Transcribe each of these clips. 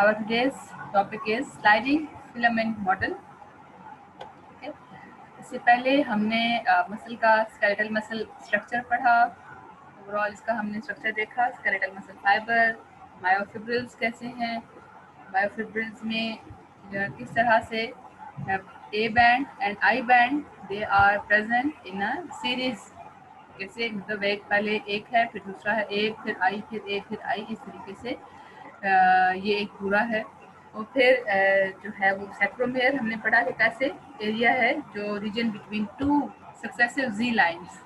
Our today's topic is sliding filament model. Okay. इससे पहले हमने मसल का स्केलेटल मसल स्ट्रक्चर पढ़ा। ओवरऑल इसका हमने स्ट्रक्चर देखा। स्केलेटल मसल फाइबर, मायोफिब्रिल्स कैसे हैं, मायोफिब्रिल्स में किस तरह से A band and I band they are present in a series. कैसे मतलब एक पहले एक है, फिर दूसरा है ए, फिर आई, फिर ए, फिर आई, इस तरीके से ये एक पूरा है। और फिर जो है वो सेक्रोमेयर हमने पढ़ा कि कैसे एरिया है जो रीजन बिटवीन टू सक्सेसिव जी लाइंस।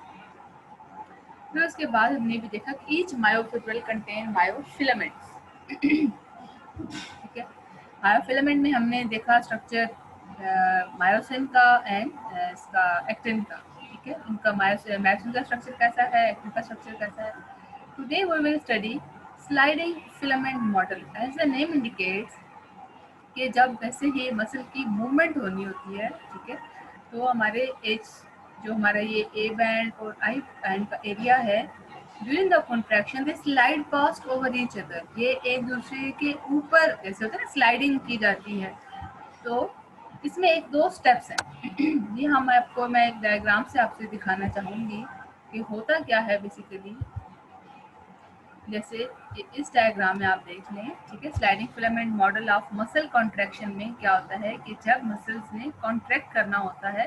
फिर उसके बाद हमने भी देखा कि ईच मायोफिब्रिल कंटेन मायोफिलामेंट्स। ठीक है, मायोफिलामेंट में हमने देखा स्ट्रक्चर मायोसिन का एंड इसका एक्टिन का। ठीक है, इनका मायोसिन का स्ट्रक्चर कैसा है, एक्टिन का स्ट्रक्चर कैसा है। Today we will study sliding filament model. As the name indicates कि जब वैसे ही मसल की मूवमेंट होनी होती है, ठीक है, तो हमारे एज जो हमारा ये ए बैंड और आई बैंड का एरिया है, during the contraction they slide past over each other. ये एक दूसरे के ऊपर जैसे होता है ना, स्लाइडिंग की जाती है। तो इसमें एक दो स्टेप्स हैं। ये मैं एक डायग्राम से आपसे दिखाना चाहूँगी कि होता क्या है बेसिकली। जैसे इस डायग्राम में आप देख लें, ठीक है, sliding filament model of muscle contraction में क्या होता है कि जब मसल्स ने कॉन्ट्रैक्ट करना होता है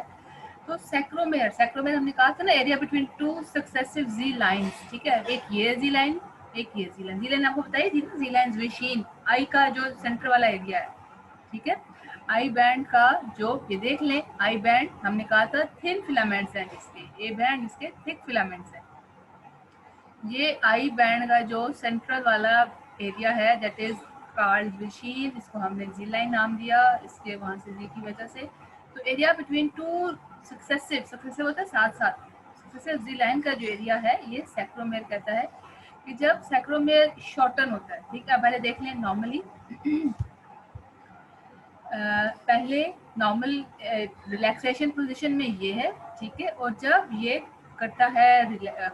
तो सेक्रोमेयर हमने कहा था ना, एरिया बिटवीन टू सक्सेसिव जी लाइंस। ठीक है, एक ये जी लाइन, एक ये जी लाइन आपको बताई थी ना, जी लाइन विशीन आई का जो सेंटर वाला एरिया है। ठीक है, आई बैंड का जो ये देख लें, आई बैंड हमने कहा था थिन फिलामेंट्स हैं इसके, ए बैंड इसके थिक फिलामेंट्स हैं। ये आई बैंड का जो सेंट्रल वाला एरिया है दैट इज कॉल्ड विशीन, इसको हमने जी लाइन नाम दिया इसके वहाँ से जी की वजह से। तो एरिया बिटवीन टू सक्सेसिव होता है साथ साथ सक्सेसिव जी लाइन का जो एरिया है ये सेक्रोमेयर कहता है। कि जब सेक्रोमेयर शॉर्टन होता है, ठीक है, पहले देख लें नॉर्मली पहले नॉर्मल रिलैक्सेशन पोजीशन में ये है, ठीक है, और जब ये करता है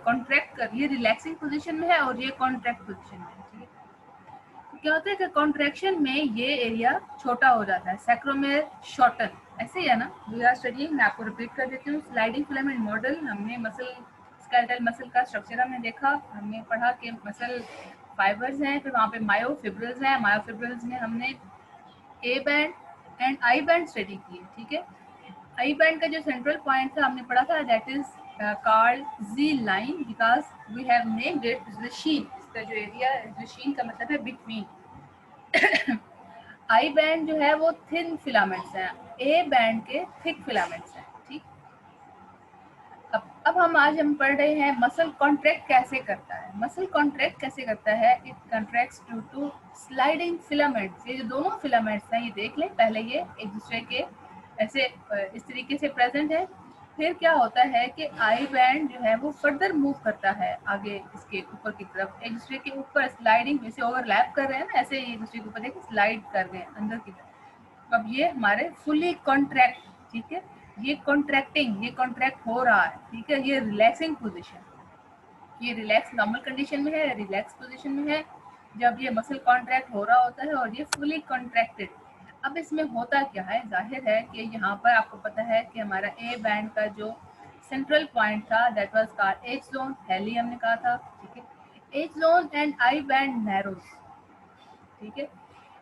कॉन्ट्रैक्ट कर, ये रिलैक्सिंग पोजीशन में है और ये कॉन्ट्रैक्ट पोजीशन में है। ठीक है, तो क्या होता है कि कॉन्ट्रैक्शन में ये एरिया छोटा हो जाता है, सेक्रोमेयर शॉर्टन। ऐसे ही है ना, वी आर स्टडीइंग, मैं आपको रिपीट कर देती हूँ। स्लाइडिंग फिलामेंट मॉडल, हमने मसल स्केलेटल मसल का स्ट्रक्चर हमने देखा, हमने पढ़ा कि मसल फाइबर्स हैं, फिर वहाँ पे मायोफिब्रिल्स हैं। मायोफिब्रिल्स में हमने ए band and I band study की। ठीक है, आई बैंड का जो सेंट्रल पॉइंट था हमने पढ़ा था that is called Z line because we have named it ज़शीन। इसका जो एरिया ज़शीन का मतलब है बिटवीन। आई बैंड जो है वो थिन फिलामेंट्स हैं, ए बैंड के थिक फिलामेंट्स हैं। ठीक, अब हम पढ़ रहे हैं मसल कॉन्ट्रैक्ट कैसे करता है। मसल कॉन्ट्रैक्ट कैसे करता है, it contracts due to sliding filaments. ये जो दोनों फिलामेंट्स हैं, ये देख लें, पहले ये एक दूसरे के ऐसे इस तरीके से प्रेजेंट है। फिर क्या होता है कि आई बैंड जो है वो फर्दर मूव करता है आगे इसके ऊपर की तरफ, एक दूसरे के ऊपर स्लाइडिंग, जैसे ओवरलैप कर रहे हैं ना, ऐसे एक दूसरे के ऊपर देखिए स्लाइड कर रहे हैं अंदर की तरफ। अब ये हमारे फुली कॉन्ट्रैक्ट, ठीक है, ये कॉन्ट्रैक्ट हो रहा है। ठीक है, ये रिलैक्सिंग पोजीशन, ये रिलैक्स नॉर्मल कंडीशन में है, रिलैक्स पोजीशन में है जब ये मसल कॉन्ट्रैक्ट हो रहा होता है, और ये फुली कॉन्ट्रैक्टेड। अब इसमें होता क्या है, जाहिर है कि यहाँ पर आपको पता है कि हमारा ए बैंड का जो सेंट्रल पॉइंट था that was called as H, हेली हमने कहा था। ठीक है, H zone and I band narrows. ठीक है,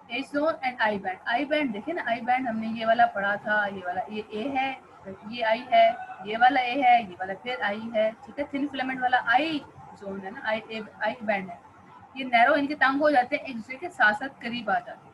H zone and I band देखे ना, आई बैंड हमने ये वाला पढ़ा था, ये वाला ये ए है, ये आई है, ये वाला ए है, ये वाला फिर आई है। ठीक है, थिन फिलामेंट वाला आई जोन है ना, आई बैंड है। ये नैरो, इनके तंग हो जाते हैं, एक दूसरे के साथ साथ करीब आ जाते हैं।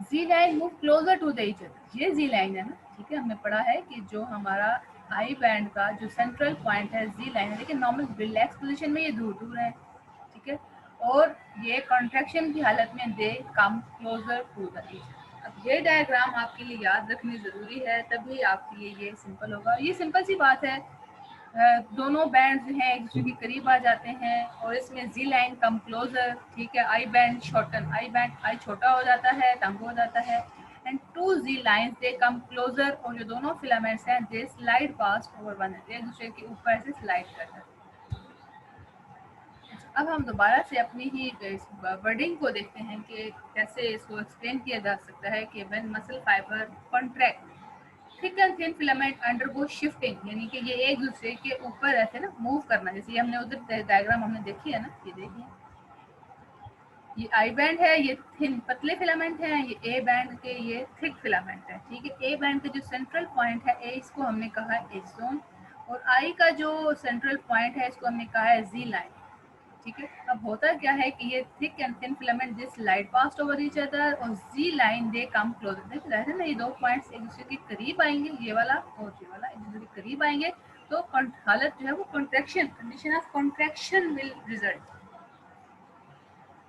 Z line move closer to the each other, ये जी लाइन है ना। ठीक है, हमने पढ़ा है कि जो हमारा आई बैंड का जो सेंट्रल पॉइंट है जी लाइन है, लेकिन नॉर्मल रिलैक्स पोजिशन में ये दूर दूर है। ठीक है, और ये कॉन्ट्रैक्शन की हालत में they come closer to the each. अब ये डायग्राम आपके लिए याद रखनी ज़रूरी है, तभी आपके लिए ये सिंपल होगा। ये सिंपल सी बात है, दोनों बैंड जो हैं एक दूसरे के करीब आ जाते हैं और इसमें जी लाइन कम क्लोजर। ठीक है, आई बैंड शॉर्टन, आई छोटा हो जाता है, तंग हो जाता है, and two Z lines they come closer, और जो दोनों फिलामेंट्स हैं they slide past over one, एक दूसरे के ऊपर से स्लाइड करते हैं। अब हम दोबारा से अपनी ही वर्डिंग को देखते हैं कि कैसे इसको एक्सप्लेन किया जा सकता है कि when muscle fibre contract thick and thin filament undergo shifting, यानी कि ये एक दूसरे के ऊपर ऐसे ना मूव करना, जैसे ये हमने उधर डायग्राम हमने देखी है ना, ये देखिए ये आई बैंड है, ये थिन पतले फिलामेंट है, ये ए बैंड के ये थिक फिलामेंट है, ठीक है। ए बैंड का जो सेंट्रल पॉइंट है ए, इसको हमने कहा है एच जोन, और आई का जो सेंट्रल पॉइंट है इसको हमने कहा है जी लाइन, ठीक है। अब होता क्या है कि ये thick and thin filament this slide past over each other और जी लाइन दे कम क्लोजर, देख रहे हैं ना, ये दो पॉइंट्स एक दूसरे के करीब आएंगे, ये वाला और ये वाला एक दूसरे के करीब आएंगे, तो हालत जो है वो contraction, condition of contraction will result.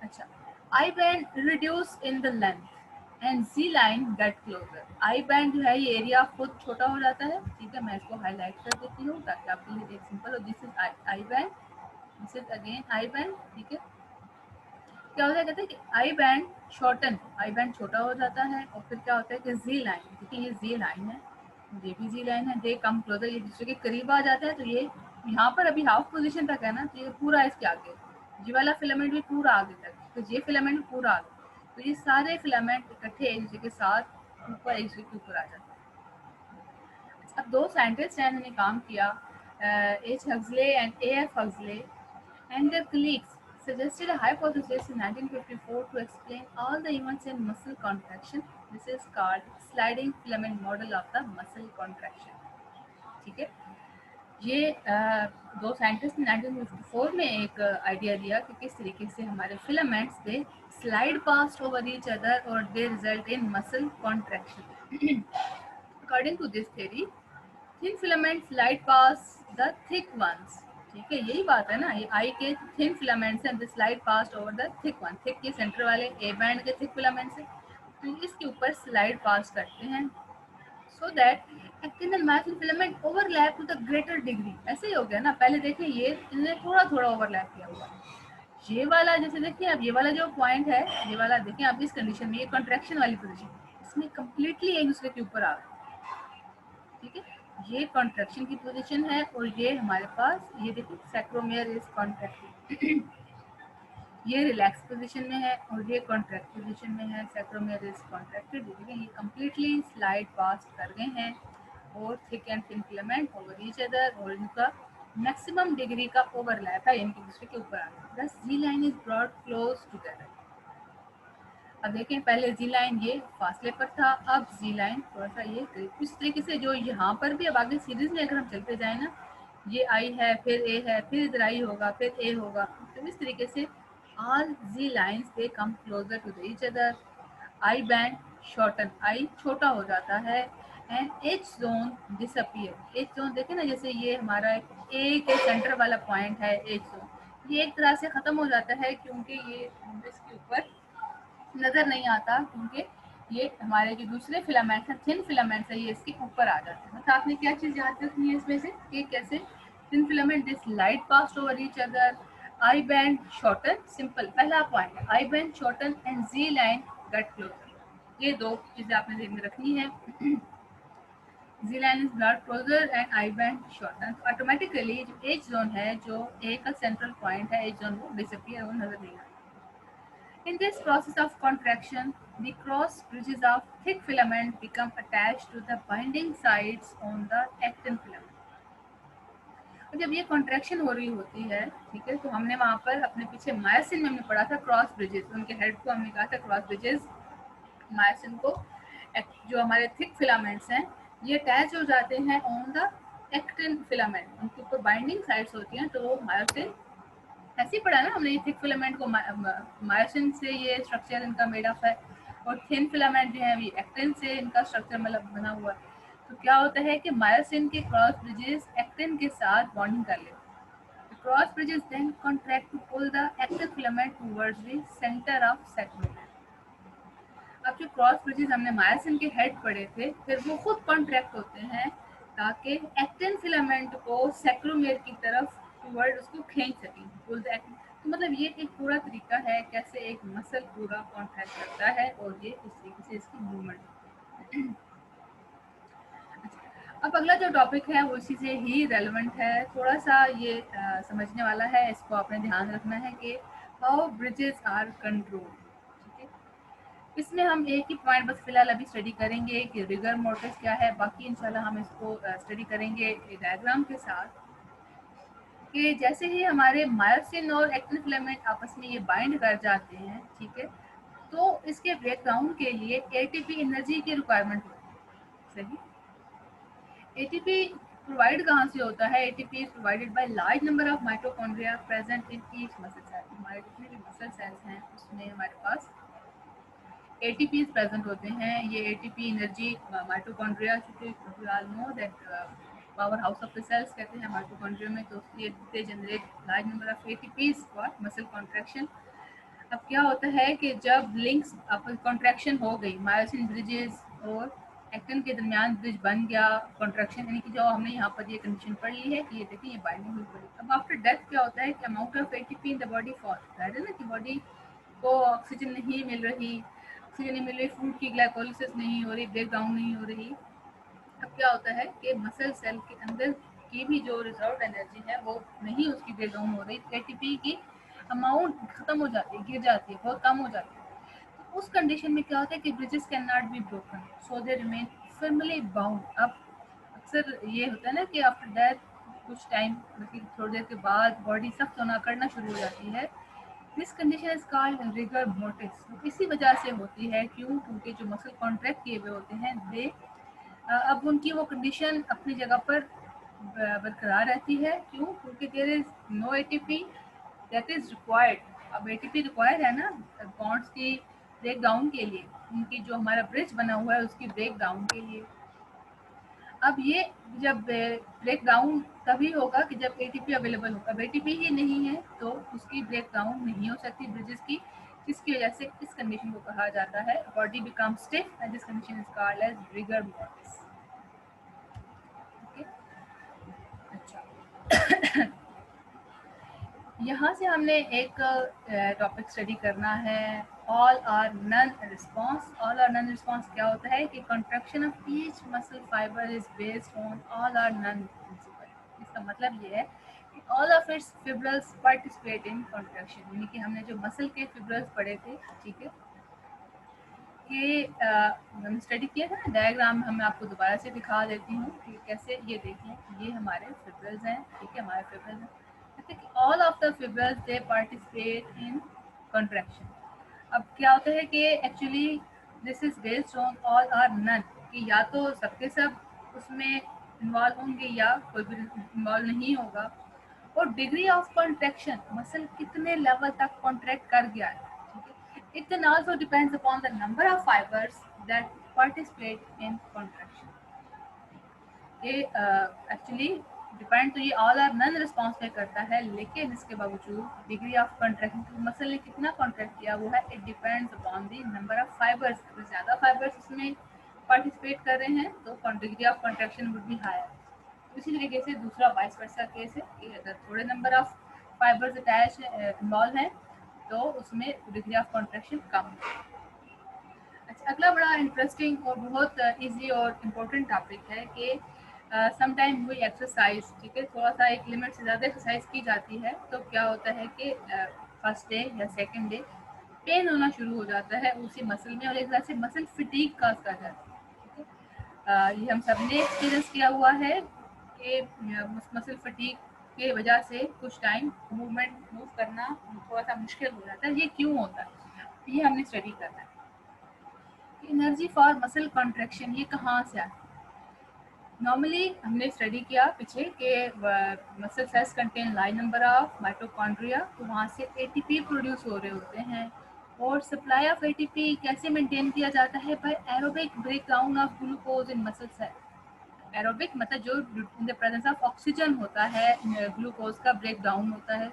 अच्छा, I band reduce in the length and Z line get closer. I band जो है ये एरिया खुद छोटा हो जाता है, ठीक है, मैं इसको हाईलाइट कर देती हूँ ताकि आपके लिए एक सिंपल हो। This is I band, this is again I band, ठीक है। क्या होता है, कहते हैं कि आई बैंड शॉर्टन, आई बैंड छोटा हो जाता है, और फिर क्या होता है कि जी लाइन, देखिए ये जी लाइन है, ये भी जी लाइन है, दे कम क्लोजर, ये दूसरे के करीब आ जाता है, तो ये यहाँ पर अभी हाफ पोजीशन तक है ना, तो ये पूरा इसके आगे, ये वाला फिलामेंट भी पूरा आगे तक, तो ये फिलामेंट पूरा आगे, तो ये सारे फिलामेंट इकट्ठे एक दूसरे के साथ ऊपर एक दूसरे के ऊपर आ जाते हैं। अब दो साइंटिस्ट हैं जिन्होंने काम किया, H Huxley and A F Huxley and their colleagues suggested a hypothesis in 1954 to explain all the events in muscle contraction. This is called sliding filament model of the muscle contraction. ठीक है, ये दो scientist ने 1954 में एक idea दिया कि किस तरीके से हमारे filaments they slide past over each other और they result in muscle contraction. According to this theory, thin filaments slide past the thick ones, ठीक है, यही बात है ना, ये आई के थिन फिलामेंट्स हैं, slide past over the thick one, thick के सेंटर वाले ए बैंड के थिक फिलामेंट्स हैं, तो इसके ऊपर स्लाइड पास करते हैं, so that actin and myosin filament overlap to the greater degree. ऐसे ही हो गया ना, पहले देखिए ये इन्हें थोड़ा थोड़ा ओवरलैप किया हुआ है, ये वाला जैसे देखिए, अब ये वाला जो पॉइंट है, ये वाला देखिए आप इस कंडीशन में, ये कॉन्ट्रैक्शन वाली पोजीशन, इसमें कंप्लीटली एक दूसरे के ऊपर आ गए, ठीक है, ये कॉन्ट्रैक्शन की पोजीशन है, और ये हमारे पास ये देखिए सैक्रोमियर इज कॉन्ट्रैक्टेड, ये रिलैक्स पोजीशन में है, और ये कॉन्ट्रैक्ट पोजीशन में है, सैक्रोमियर इज कॉन्ट्रैक्टेड, देखिए ये कंप्लीटली स्लाइड पास कर गए हैं, और thick and thin filament over each other, और इनका मैक्सिमम डिग्री का ओवरलैप है, इनके दूसरे के ऊपर आ गया, this Z line is brought close together. अब देखें, पहले जी लाइन ये फासले पर था, अब जी लाइन थोड़ा सा ये करीब, इस तरीके से जो यहाँ पर भी अब आगे सीरीज में अगर हम चलते जाए ना, ये आई है, फिर ए है, फिर इधर आई होगा, फिर ए होगा, तो इस तरीके से all Z lines they come closer to the each other, I band shorten, I छोटा हो जाता है, and H zone disappear. H zone देखें ना, जैसे ये हमारा ए के सेंटर वाला पॉइंट है, एच जोन, ये एक तरह से खत्म हो जाता है, क्योंकि ये इसके ऊपर नजर नहीं आता, क्योंकि ये हमारे जो दूसरे फिलामेंट्स हैं, थिन फिलामेंट्स है, ये इसके ऊपर आ जाते हैं। मतलब आपने क्या चीज याद रखनी है इसमें से कि कैसे thin filament this light past over each other, I band shorten, simple पहला पॉइंट है, I band shorten and Z line get closer, ये दो चीजें आपने ध्यान में रखनी है। Z line is brought closer and I band shorten, automatically जो एज जोन है, जो ए का सेंट्रल पॉइंट है, एज जोन वो डिसअपियर, वो नजर नहीं आता। In this process of contraction, the cross bridges of thick filament become attached to the binding sides on the actin filament. और जब ये कॉन्ट्रैक्शन हो रही होती है, ठीक है, तो हमने वहाँ पर अपने पीछे मायोसिन में हमने पढ़ा था क्रॉस ब्रिजेस, उनके हेड को हमने कहा था क्रॉस ब्रिजेस, मायोसिन को जो हमारे थिक फिलामेंट्स हैं ये अटैच हो जाते हैं ऑन द एक्टिन फिलामेंट, उनके ऊपर बाइंडिंग साइड्स होती हैं, तो वो मायोसिन ऐसे ही पढ़ा ना हमने, ये थिक फिलामेंट को मायोसिन से ये स्ट्रक्चर इनका मेड अप है, और थिन फिलामेंट जो है ये एक्टिन से इनका स्ट्रक्चर मतलब बना हुआ है। तो क्या होता है कि मायोसिन के क्रॉस ब्रिजेस एक्टिन के साथ बॉन्डिंग कर लेते हैं, the cross bridges then contract to pull the active filament towards the center of sacroiliac. अब जो क्रॉस ब्रिजेस हमने मायोसिन के हेड पढ़े थे, फिर वो खुद कॉन्ट्रैक्ट होते हैं ताकि एक्टिन फिलामेंट को सैक्रोमियर की तरफ टुवर्ड उसको खींच सकें, तो मतलब ये एक पूरा तरीका है कैसे एक मसल पूरा कॉन्ट्रैक्ट करता है, और ये इस तरीके से इसकी मूवमेंट। अब अगला जो टॉपिक है वो इसी से ही रेलेवेंट है, थोड़ा सा ये समझने वाला है, इसको आपने ध्यान रखना है कि हाउ ब्रिजेस आर कंट्रोल। ठीक है, इसमें हम एक ही पॉइंट बस फिलहाल अभी स्टडी करेंगे कि रिगर मोर्टिस क्या है, बाकी इंशाल्लाह हम इसको स्टडी करेंगे डायग्राम के साथ कि जैसे ही हमारे मायोसिन और एक्टिन फिलामेंट आपस में ये बाइंड कर जाते हैं, ठीक है, तो इसके ब्रेकडाउन के लिए एटीपी एनर्जी की रिक्वायरमेंट होती है। सही, एटीपी प्रोवाइड कहाँ से होता है? ATP is provided by large number of mitochondria present in each muscle cell. हमारे जितने भी मसल सेल्स हैं उसमें हमारे पास एटीपी प्रेजेंट होते हैं। ये एटीपी एनर्जी माइटोकॉन्ड्रिया, चूंकि all know that power house of the cells कहते हैं माइटोकॉन्ड्रिया में, तो ये generate large number of ATPs for muscle contraction. अब क्या होता है कि जब लिंक्स कॉन्ट्रैक्शन हो गई, मायोसिन ब्रिजेस और एक्टिन के दरमियान ब्रिज बन गया, कॉन्ट्रैक्शन यानी कि जो हमने यहाँ पर ये कंडीशन पढ़ ली है कि ये देखिए ये बाइंडिंग हुई पड़ी। अब आफ्टर डेथ क्या होता है कि amount of ATP in the body fall, है ना, कि बॉडी को ऑक्सीजन नहीं मिल रही, ऑक्सीजन नहीं मिल रही, फूड की ग्लाइकोलिसिस नहीं हो रही, ब्रेक डाउन नहीं हो रही। अब क्या होता है कि मसल सेल के अंदर की भी जो रिजर्व एनर्जी है वो नहीं उसकी ब्रेक डाउन हो रही, एटीपी की अमाउंट खत्म हो जाती है, गिर जाती है, बहुत कम हो जाती है। तो उस कंडीशन में क्या होता है कि bridges can not be broken, so they remain firmly bound. अब अक्सर ये होता है ना कि आफ्टर डेथ कुछ टाइम मतलब थोड़ी देर के बाद बॉडी सख्त होना करना शुरू हो जाती है। This condition is called rigor mortis. इसी वजह से होती है, क्यों? क्योंकि जो मसल कॉन्ट्रैक्ट किए हुए होते हैं दे अब उनकी वो कंडीशन अपनी जगह पर बरकरार रहती है। क्यों? क्योंकि there is no ATP that is required. अब एटीपी रिक्वायर्ड है ना बॉन्ड्स की ब्रेक डाउन के लिए, उनकी जो हमारा ब्रिज बना हुआ है उसकी ब्रेक डाउन के लिए। अब ये जब ब्रेक डाउन तभी होगा कि जब एटीपी अवेलेबल होगा। अब एटीपी ही नहीं है तो उसकी ब्रेक डाउन नहीं हो सकती ब्रिजेस की, जिसकी वजह से इस कंडीशन को कहा जाता है body become stiff and this condition is called as rigor mortis. Okay, अच्छा। यहाँ से हमने एक टॉपिक स्टडी करना है, all or none response. All or none response क्या होता है कि contraction of each muscle fibre is based on all or none principle. इसका मतलब ये है कि all of its fibrils participate in contraction, यानी कि हमने जो मसल के फिब्रल्स पढ़े थे, ठीक है, कि हमने स्टडी किया था ना डायग्राम, मैं आपको दोबारा से दिखा देती हूँ कि कैसे। ये देखिए, ये हमारे फिब्रल्स हैं, ठीक है, हमारे फिब्रल्स हैं। कहते हैं कि all of the fibrils they participate in contraction. अब क्या होता है कि actually this is based on all or none, कि या तो सबके सब उसमें इन्वॉल्व होंगे या कोई भी इन्वॉल्व नहीं होगा। और डिग्री ऑफ कॉन्ट्रैक्शन, मसल कितने लेवल तक कॉन्ट्रैक्ट कर गया है, ठीक है, it then also depends upon the number of fibers that participate in contraction। ये एक्चुअली डिपेंड तो ये ऑल आर नन रिस्पॉन्स पे करता है, लेकिन इसके बावजूद डिग्री ऑफ कॉन्ट्रैक्शन मसल ने कितना कॉन्ट्रैक्ट किया वो है, it depends upon the number of fibres. अगर ज़्यादा फाइबर्स इसमें पार्टिसिपेट कर रहे हैं तो degree of contraction would be higher. इसी तरीके से दूसरा वाइस वर्सा केस है कि अगर थोड़े number of fibres attach involve हैं तो उसमें डिग्री ऑफ कॉन्ट्रैक्शन कम है। अच्छा, अगला बड़ा इंटरेस्टिंग और बहुत इजी और इम्पोर्टेंट टॉपिक है कि समटाइम हुई एक्सरसाइज, ठीक है, थोड़ा सा एक लिमिट से ज़्यादा एक्सरसाइज की जाती है तो क्या होता है कि फर्स्ट डे या सेकंड डे पेन होना शुरू हो जाता है उसी मसल में, और एक तरह से मसल फिटीक का कर जाता है। ठीक है, ये हम सब ने एक्सपीरियंस किया हुआ है कि मसल फटीक के वजह से कुछ टाइम मूव करना थोड़ा सा मुश्किल हो जाता है। ये क्यों होता है, ये हमने स्टडी करना है। एनर्जी फॉर मसल कॉन्ट्रैक्शन ये कहाँ से आती है? नॉर्मली हमने स्टडी किया पीछे कि muscle cells contain large number of mitochondria, तो वहाँ से एटीपी प्रोड्यूस हो रहे होते हैं। और सप्लाई ऑफ एटीपी कैसे मेंटेन किया जाता है? By aerobic breakdown of glucose in muscle cell. Aerobic मतलब जो in the presence of oxygen होता है, ग्लूकोज का ब्रेक डाउन होता है,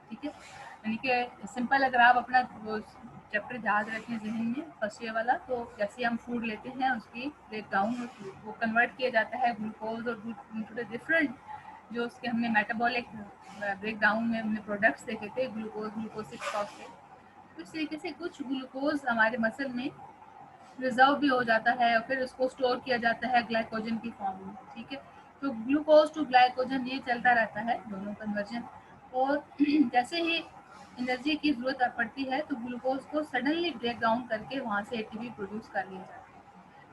ठीक है। यानी कि सिंपल अगर आप अपना वो चैप्टर याद रखें जहन में फर्स्ट ईयर वाला, तो जैसे हम फूड लेते हैं उसकी ब्रेक डाउन होती है, वो कन्वर्ट किया जाता है ग्लूकोज और डिफरेंट जो उसके हमने मेटाबॉलिक ब्रेक डाउन में हमने प्रोडक्ट्स देखे थे, ग्लूकोज, ग्लूकोज 6 फॉस्फेट। तो इस तरीके से कुछ ग्लूकोज हमारे मसल में रिजर्व भी हो जाता है और फिर उसको स्टोर किया जाता है ग्लाइकोजन की फॉर्म में, ठीक है। तो ग्लूकोज टू ग्लाइकोजन ये चलता रहता है दोनों कन्वर्जन। और जैसे ही एनर्जी की जरूरत पड़ती है तो ग्लूकोज को सडनली ब्रेक डाउन करके वहाँ से एटीपी प्रोड्यूस कर लिया जाता है।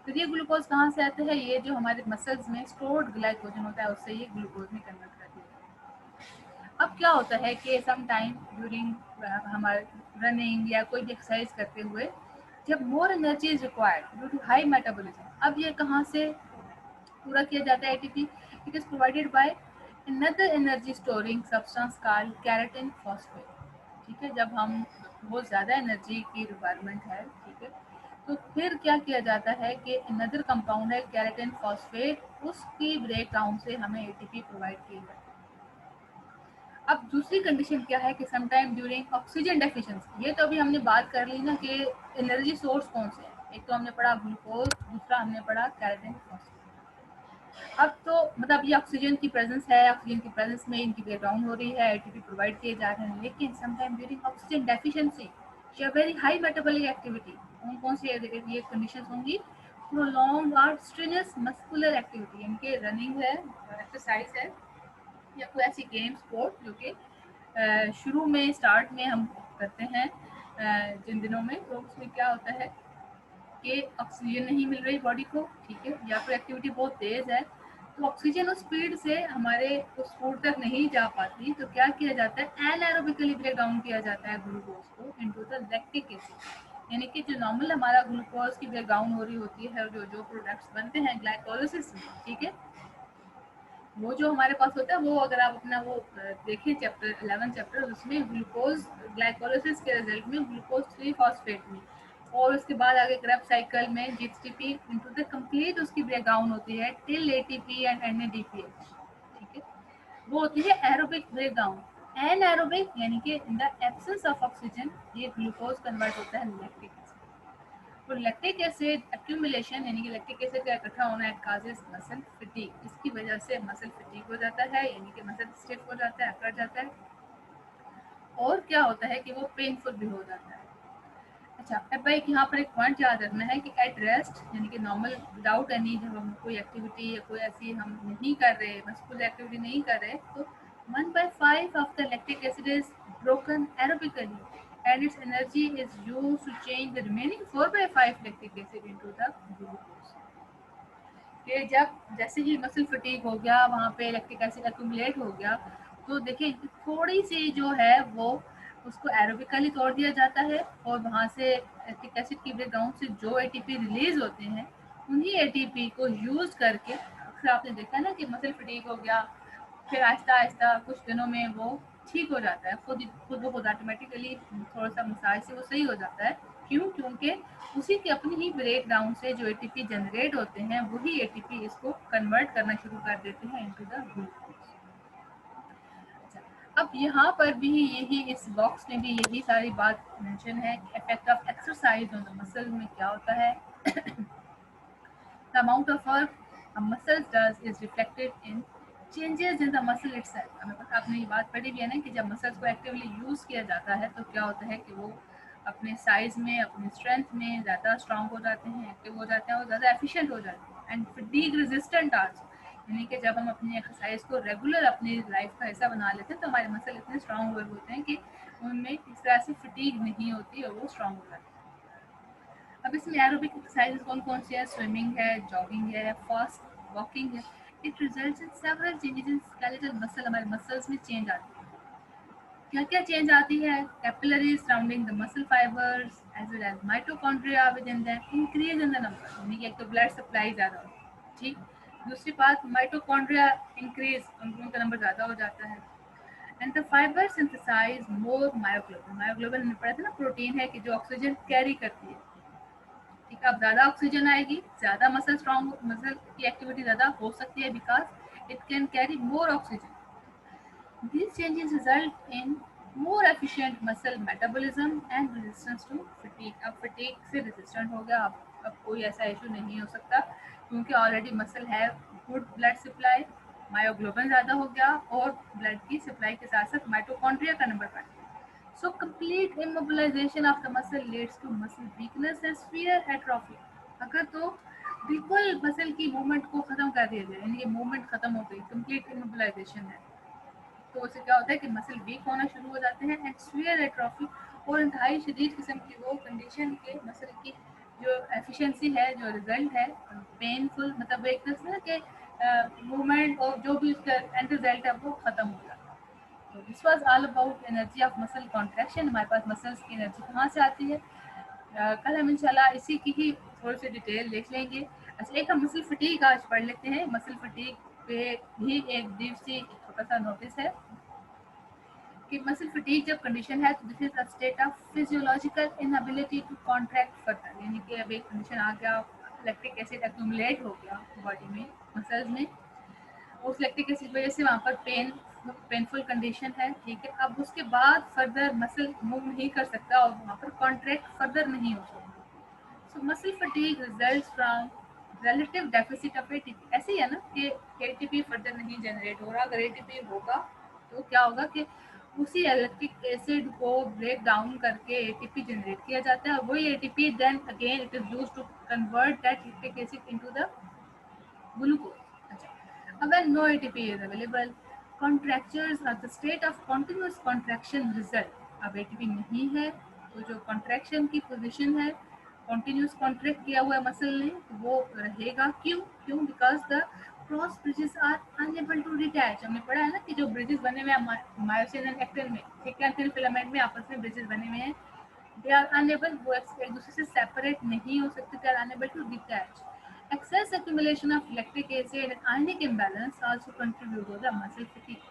फिर ये ग्लूकोज कहाँ से आता है, ये जो हमारे मसल्स में स्टोर्ड ग्लाइकोजन होता है उससे ये ग्लूकोज में कन्वर्ट कर दिया जाता है। अब क्या होता है कि सम टाइम ड्यूरिंग हमारे रनिंग या कोई भी एक्सरसाइज करते हुए जब more energy is required due to high metabolism, अब ये कहाँ से पूरा किया जाता है ATP? It is provided by another energy storing substance called creatine phosphate, ठीक है। जब हम बहुत ज़्यादा एनर्जी की रिक्वायरमेंट है, ठीक है, तो फिर क्या किया जाता है कि अनदर कंपाउंड है केराटिन फॉस्फेट, उसकी ब्रेक डाउन से हमें एटीपी प्रोवाइड किया जाता है। अब दूसरी कंडीशन क्या है कि समटाइम ड्यूरिंग ऑक्सीजन डेफिशिएंसी, ये तो अभी हमने बात कर ली ना कि एनर्जी सोर्स कौन से हैं, एक तो हमने पढ़ा ग्लूकोज, दूसरा हमने पढ़ा केराटिन फॉस्फेट। अब तो मतलब ये ऑक्सीजन की प्रेजेंस है, ऑक्सीजन की प्रेजेंस में इनकी ब्रेक डाउन हो रही है, एटीपी प्रोवाइड किए जा रहे हैं, लेकिन समटाइम ड्यूरिंग ऑक्सीजन डेफिशिएंसी या वेरी हाई मेटाबॉलिक एक्टिविटी, कौन कौन सी ये कंडीशन होंगी? प्रोलॉन्ग और स्ट्रेनियस मस्कुलर एक्टिविटी, इनके रनिंग है, एक्सरसाइज है, या कोई ऐसी गेम स्पोर्ट जो कि शुरू में स्टार्ट में हम करते हैं जिन दिनों में, तो उसमें क्या होता है कि ऑक्सीजन नहीं मिल रही बॉडी को, ठीक है, या फिर एक्टिविटी बहुत तेज है तो ऑक्सीजन उस स्पीड से हमारे उस फूड तक नहीं जा पाती, तो क्या किया जाता है, एनारोबिकली ब्रेक डाउन किया जाता है ग्लूकोज को इनटू द लैक्टिक एसिड, यानी कि जो नॉर्मल हमारा ग्लूकोज की ब्रेक डाउन हो रही होती है और जो जो प्रोडक्ट्स बनते हैं ग्लाइकोलिसिस में, ठीक है, वो जो हमारे पास होता है वो अगर आप अपना वो देखें चैप्टर 11 चैप्टर, उसमें ग्लूकोज ग्लाइकोलिसिस के रिजल्ट में ग्लूकोज 3 फॉस्फेट में और उसके बाद आगे क्रेब्स साइकिल में जीएचटीपी इनटू द कंप्लीट उसकी ब्रेक डाउन होती है टिल एटीपी एंड एनएडीपीएच, ठीक है, वो होती है एरोबिक ब्रेक डाउन। एनारोबिक यानी कि in the absence of oxygen ये ग्लूकोज कन्वर्ट होता है लैक्टिक एसिड। तो लैक्टिक एसिड एक्यूमुलेशन यानी कि लैक्टिक एसिड का इकट्ठा होना इट काजेस मसल फटीग, इसकी वजह से मसल फटीग हो जाता है, यानी कि मसल स्टिफ हो जाता है, अकड़ जाता है, और क्या होता है कि वो पेनफुल भी हो जाता है। अच्छा, अब भाई यहाँ पर एक पॉइंट याद रखना है कि एट रेस्ट यानी कि नॉर्मल विदाउट एनी, जब हम कोई एक्टिविटी या कोई ऐसी हम नहीं कर रहे, मस्कुलर एक्टिविटी नहीं कर रहे, तो 1/5 of the lactic acid is broken aerobically and its energy is used to change the remaining 4/5 lactic acid into the glucose। कि जब जैसे ही मसल फटीग हो गया, वहाँ पे लैक्टिक एसिड एक्यूमुलेट हो गया, तो देखिए थोड़ी सी जो है वो उसको एरोबिकली तोड़ दिया जाता है और वहाँ से लैक्टिक एसिड की ब्रेक डाउन से जो एटीपी रिलीज होते हैं उन्हीं एटीपी को यूज करके, अक्सर आपने देखा ना कि मसल फटीग हो गया, फिर आहिस्ता आहिस्ता कुछ दिनों में वो ठीक हो जाता है, खुद ब खुद ऑटोमेटिकली थोड़ा सा मसाज से वो सही हो जाता है। क्यों? क्योंकि उसी के अपनी ही ब्रेक डाउन से जो एटीपी जनरेट होते हैं वही एटीपी इसको कन्वर्ट करना शुरू कर देते हैं इनटू द ग्लूकोज। अब यहाँ पर भी यही इस बॉक्स में भी यही सारी बात मेंशन है कि effect of exercise on the muscle में क्या होता है। The amount of work a muscle does is reflected in changes in the muscle itself। आपने ये बात पढ़ी भी है ना कि जब मसल्स को एक्टिवली यूज किया जाता है तो क्या होता है कि वो अपने साइज में, अपने स्ट्रेंथ में ज़्यादा स्ट्रांग हो जाते हैं, एक्टिव हो जाते हैं और ज़्यादा एफिशिएंट हो जाते हैं। एंड फटीग रेजिस्टेंट टास्क, यानी कि जब हम अपनी एक्सरसाइज को रेगुलर अपनी लाइफ का हिस्सा बना लेते हैं तो हमारे मसल इतने स्ट्रांग हुए होते हैं कि उनमें इस तरह से फटीग नहीं होती और वो स्ट्रांग हो जाते हैं। अब इसमें एरोबिक एक्सरसाइज कौन कौन सी है? स्विमिंग है, जॉगिंग है, फास्ट वॉकिंग है। It results in several changes in skeletal muscle, हमारे मसल्स में चेंज आती है। क्या क्या चेंज आती है? Capillary surrounding the muscle fibres as well as mitochondria within that increase in the number, यानी कि एक तो ब्लड सप्लाई ज़्यादा हो, ठीक। दूसरी बात, माइटोकॉन्ड्रिया इंक्रीज, उनका नंबर ज़्यादा हो जाता है। And the fibre synthesise more myoglobin, myoglobin हमने पढ़ा था ना, प्रोटीन है कि जो ऑक्सीजन कैरी करती है, ठीक है। अब ज़्यादा ऑक्सीजन आएगी, ज़्यादा मसल स्ट्रॉन्ग, मसल की एक्टिविटी ज़्यादा हो सकती है because it can carry more oxygen. These changes result in more efficient muscle metabolism and resistance to fatigue। अब fatigue से resistant हो गया, अब कोई ऐसा इशू नहीं हो सकता क्योंकि ऑलरेडी मसल है गुड ब्लड सप्लाई, मायोग्लोबिन ज़्यादा हो गया और ब्लड की सप्लाई के साथ साथ माइटोकॉन्ड्रिया का नंबर बढ़ गया। So complete immobilization of the muscle leads to muscle weakness and severe atrophy। अगर तो बिल्कुल मसल की मूवमेंट को खत्म कर दिया जाए, यानी कि मूवमेंट खत्म हो गई, कंप्लीट इमोबिलाइजेशन है, तो उससे क्या होता है कि मसल वीक होना शुरू हो जाते हैं एंड सीवियर एट्रोफी, और इंतहाई शदीद किस्म की वो कंडीशन के मसल की जो एफिशिएंसी है, जो रिजल्ट है पेनफुल, मतलब एक तरह से कि मूवमेंट और जो भी उसका एंड रिजल्ट है वो खत्म हो जाता है। तो this was all about energy of muscle contraction. हमारे पास मसल्स की एनर्जी कहाँ से आती है, कल हम इंशाल्लाह इसी की ही थोड़ी सी डिटेल देख लेंगे। अच्छा, एक हम मसल फटीग आज पढ़ लेते हैं। मसल फटीग पे भी एक ब्रीफ सी छोटा सा नोटिस है कि मसल फटीग जब कंडीशन है तो this is a state of physiological inability to contract further, यानी कि अब एक कंडीशन आ गया, लैक्टिक एसिड एक्यूमुलेट हो गया बॉडी में, मसल्स में, उस लैक्टिक एसिड वजह से वहाँ पर पेनफुल कंडीशन है, ठीक है। अब उसके बाद फर्दर मसल मूव नहीं कर सकता और वहाँ पर कॉन्ट्रैक्ट फर्दर नहीं हो सकता। So muscle fatigue results from relative deficit of ATP. ऐसे ही है ना कि एटीपी फर्दर नहीं जनरेट हो रहा, अगर एटीपी होगा तो क्या होगा कि उसी इलेक्ट्रिक एसिड को ब्रेक डाउन करके एटीपी जनरेट किया जाता है, और वही ATP then again it is used to convert that lactic acid into the glucose. अच्छा, when no ATP is available, contractures are the state of continuous contraction result। अब ATP नहीं है तो जो contraction की पोजीशन है, continuous contract किया हुआ मसल ने, वो रहेगा। क्यों क्यों because the cross bridges are unable to detach. हमने पढ़ा है ना कि जो ब्रिजेस बने हुए हैं मायोसिन एंड एक्टिन में, थिक एंड थिन फिलामेंट में आपस में ब्रिजेस बने हुए हैं, दे आर अनएबल, वो एक दूसरे से सेपरेट नहीं हो सकते, they are unable to detach. Excess accumulation of lactic acid and ionic imbalance also contribute to the muscle fatigue।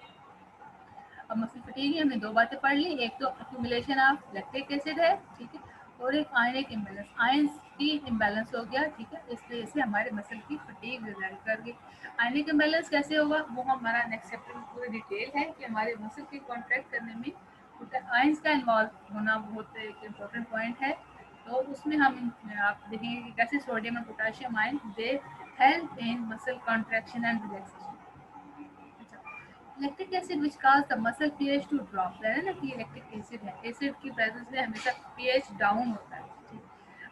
अब मसल फटीग हमने दो बातें पढ़ ली, एक तो accumulation ऑफ लैक्टिक एसिड है, ठीक है, और एक आयनिक इम्बैलेंस, आयंस की इम्बैलेंस हो गया, ठीक है, इस वजह से हमारे मसल की फटीग रिजल्ट कर गई। आयनिक इम्बैलेंस कैसे होगा वो हमारा नेक्स्ट चैप्टर में पूरी डिटेल है कि हमारे मसल की कॉन्ट्रैक्ट करने में आयंस का इन्वॉल्व होना बहुत एक इम्पोर्टेंट पॉइंट है। तो उसमें हम आप देखेंगे कि कैसे सोडियम और potassium ion they help in muscle contraction and relaxation. Lactic acid which cause the muscle pH to drop, है ना कि लैक्टिक एसिड है, एसिड की प्रेजेंस में हमेशा पीएच डाउन होता है, ठीक।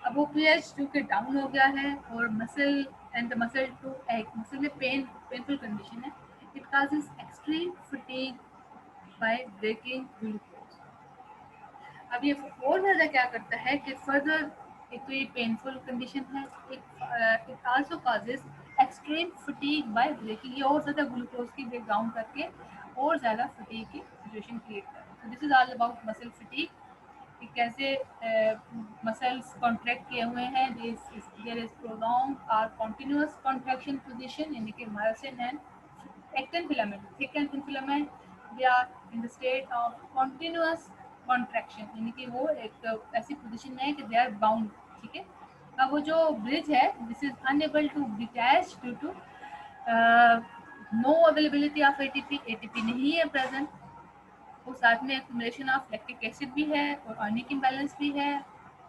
अब वो पीएच चूंकि डाउन हो गया है और muscle and the muscle to एक मसल में पेनफुल कंडीशन है, it causes extreme fatigue by breaking glucose. अब ये और ज़्यादा क्या करता है कि फर्दर, एक तो ये पेनफुल कंडीशन है, it also causes extreme fatigue by breaking, ये और ज़्यादा ग्लूकोज की ब्रेक डाउन करके और ज़्यादा फटीग की सिचुएशन क्रिएट कर रहा है। तो this is all about muscle fatigue, कि कैसे मसल्स कॉन्ट्रैक्ट किए हुए हैं, देयर इज प्रोलॉन्ग और कॉन्टिन्यूस कॉन्ट्रैक्शन पोजीशन, यानी कि myosin and actin filament, thick and thin filament, they are in the state of continuous contraction, यानी कि वो एक ऐसी पोजीशन में है कि दे आर बाउंड, ठीक है। अब वो जो ब्रिज है this is unable to detach due to no availability of ATP, ATP नहीं है प्रेजेंट, और साथ में एक्यूमुलेशन ऑफ लैक्टिक एसिड भी है और आयनिक इम्बैलेंस भी है,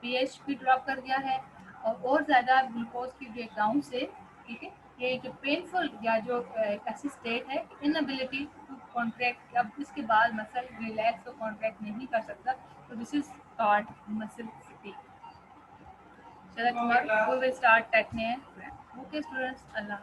पीएच भी ड्रॉप कर गया है, और ज़्यादा ग्लूकोज की ब्रेकडाउन से, ठीक है, ये जो पेनफुल या जो ऐसी स्टेट है इनएबिलिटी टू कॉन्ट्रैक्ट, अब इसके बाद मसल रिलैक्स और कॉन्ट्रैक्ट नहीं कर सकता, तो this is called muscle fatigue. चलो tomorrow we will start technique. Okay students, Allah